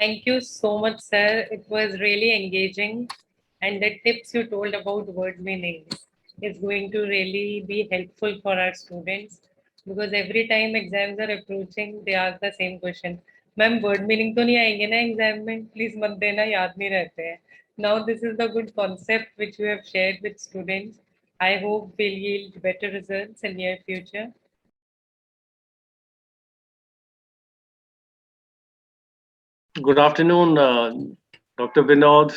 Thank you so much, sir. It was really engaging. And the tips you told about word meanings is going to really be helpful for our students because every time exams are approaching, they ask the same question. Ma'am, word meaning तो नहीं आएंगे ना exam में? Please मत देना, याद नहीं रहते हैं. Now this is the good concept which you have shared with students. I hope will yield better results in near future. Good afternoon, Dr. Vinod.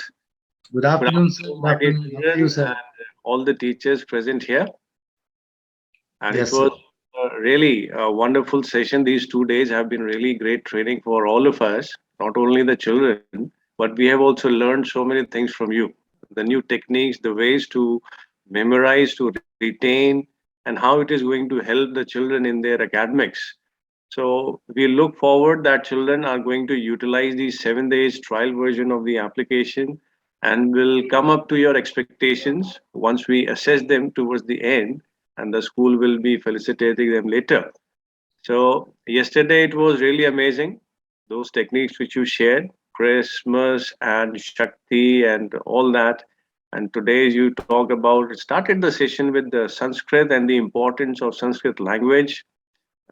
Good afternoon, sir. Good afternoon, How are you, sir? and all the teachers present here. And Yes, it was really a wonderful session. These 2 days have been really great training for all of us, not only the children, but we have also learned so many things from you. The new techniques, the ways to memorize, to retain, and how it is going to help the children in their academics. So we look forward that children are going to utilize the 7 days trial version of the application and will come up to your expectations once we assess them towards the end, and the school will be felicitating them later. So yesterday it was really amazing. Those techniques which you shared, Christmas and Shakti and all that. And today you talk about started the session with the Sanskrit and the importance of Sanskrit language,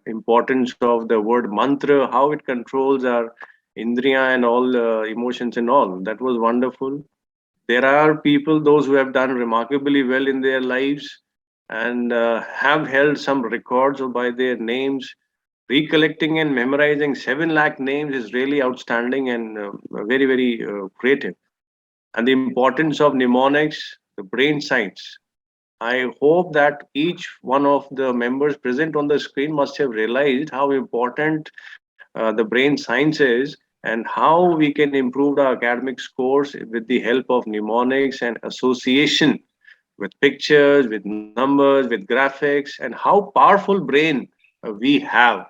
importance of the word mantra, how it controls our indriya and all emotions and all. That was wonderful. There are people, those who have done remarkably well in their lives and have held some records by their names. Recollecting and memorizing 7 lakh names is really outstanding and very, very creative. And the importance of mnemonics, the brain science. I hope that each one of the members present on the screen must have realized how important the brain science is and how we can improve our academic scores with the help of mnemonics and association with pictures, with numbers, with graphics, and how powerful brain we have,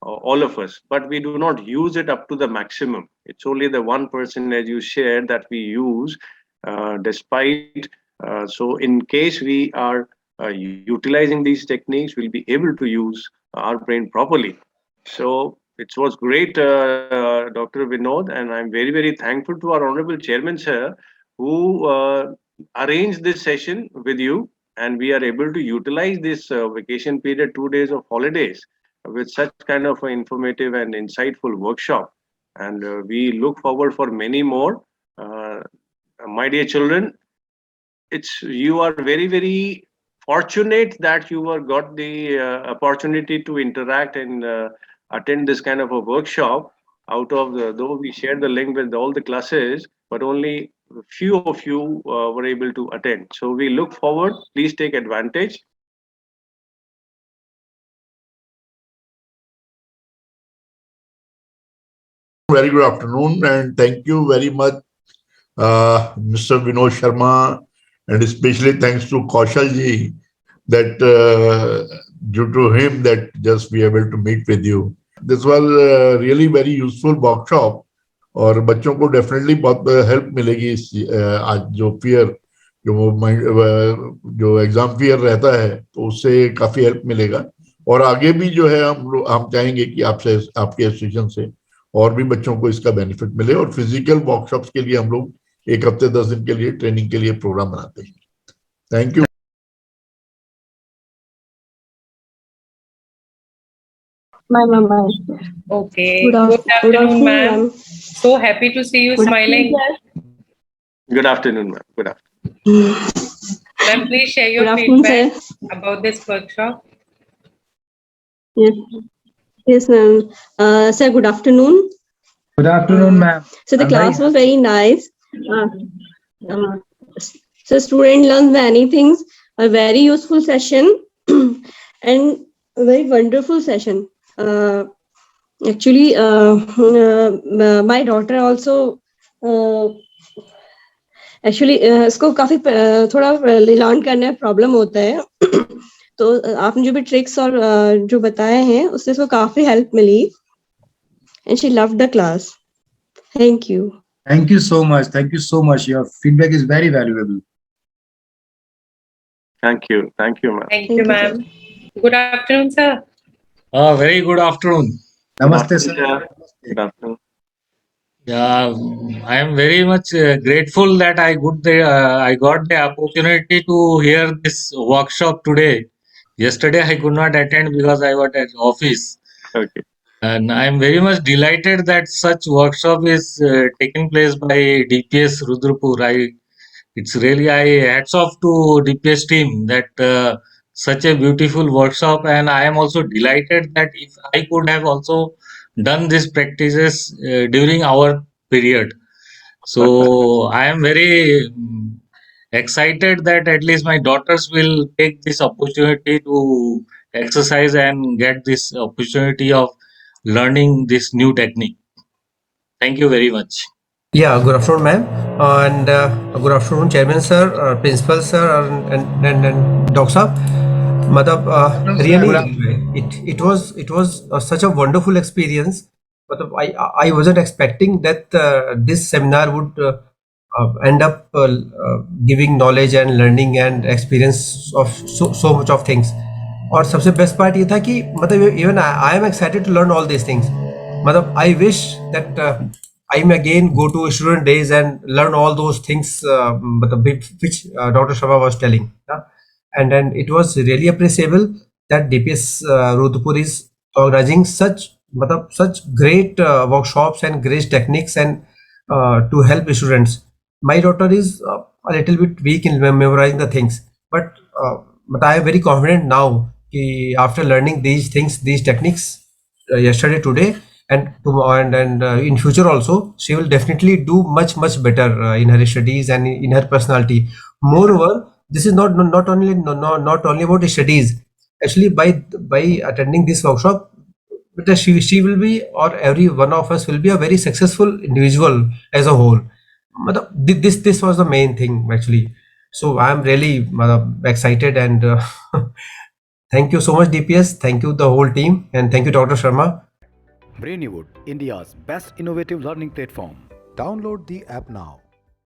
all of us. But we do not use it up to the maximum. It's only the 1%, as you shared, that we use, despite. So, in case we are utilizing these techniques, we'll be able to use our brain properly. So, it was great, Dr. Vinod, and I'm very, very thankful to our Honorable Chairman, sir, who arranged this session with you, and we are able to utilize this vacation period, 2 days of holidays, with such kind of an informative and insightful workshop. And we look forward for many more. My dear children, it's you are very, very fortunate that you were got the opportunity to interact and attend this kind of a workshop. Out of the, though we shared the link with all the classes, but only a few of you were able to attend. So we look forward. Please take advantage. Very good afternoon, and thank you very much, Mr. Vinod Sharma, and especially thanks to 𝐘𝐨𝐿 that due to him that just we able to meet with you. This was really very useful workshop, और बच्चों को definitely बहुत help मिलेगी इस आज जो fear जो exam fear रहता है तो उससे काफी हेल्प मिलेगा और आगे भी जो है हम चाहेंगे कि आपसे आपके एसोसिएशन से और भी बच्चों को इसका बेनिफिट मिले और फिजिकल वर्कशॉप्स के लिए हम लोग 1 हफ्ते 10 दिन के लिए ट्रेनिंग के लिए प्रोग्राम बनाते हैं. Thank you. Okay. Good afternoon, ma'am. So happy to see you smiling. Good afternoon, ma'am. Good afternoon. Ma'am, please share your feedback about this workshop. Yes, ma'am. Sir, good afternoon. Good afternoon, ma'am. So the class was very nice. So student learned many things. A very useful session and a very wonderful session. Actually, my daughter also actually इसको काफी थोड़ा learn करने में problem होता है तो आपने जो भी ट्रिक्स और जो बताए हैं उससे इसको काफी हेल्प मिली and she loved the class. Thank you. Thank you so much. Thank you so much. Your feedback is very valuable. Thank you. Thank you, ma'am. Thank you, ma'am. Good afternoon, sir. Very good afternoon. Namaste, sir. Good afternoon. Yeah, I am very much grateful that I got the opportunity to hear this workshop today. Yesterday I could not attend because I was at office, Okay. and I am very much delighted that such workshop is taking place by DPS Rudrapur. It's really I hats off to DPS team that such a beautiful workshop, and I am also delighted that if I could have also done these practices during our period. So I am very excited that at least my daughters will take this opportunity to exercise and get this opportunity of learning this new technique. Thank you very much. Yeah, good afternoon, ma'am, and good afternoon, Chairman sir, Principal sir, and Dr. Saab. Matlab, really, it was such a wonderful experience. Matlab, I wasn't expecting that this seminar would end up giving knowledge and learning and experience of so much of things. और सबसे best part ये था कि मतलब even I am excited to learn all these things मतलब I wish that I may again go to student days and learn all those things which Dr. Sharma was telling. Yeah? And then it was really appreciable that DPS Rudrapur is organizing such great workshops and great techniques and to help students. My daughter is a little bit weak in memorizing the things, but I am very confident now after learning these things, these techniques yesterday, today, and tomorrow and in future also, she will definitely do much better in her studies and in her personality. Moreover, this is not only about studies. Actually, by attending this workshop, but she will be, or every one of us will be a very successful individual as a whole. This was the main thing actually. So I am really excited and thank you so much DPS, thank you the whole team, and thank you Dr. Sharma. Brainwood, India's best innovative learning platform. Download the app now.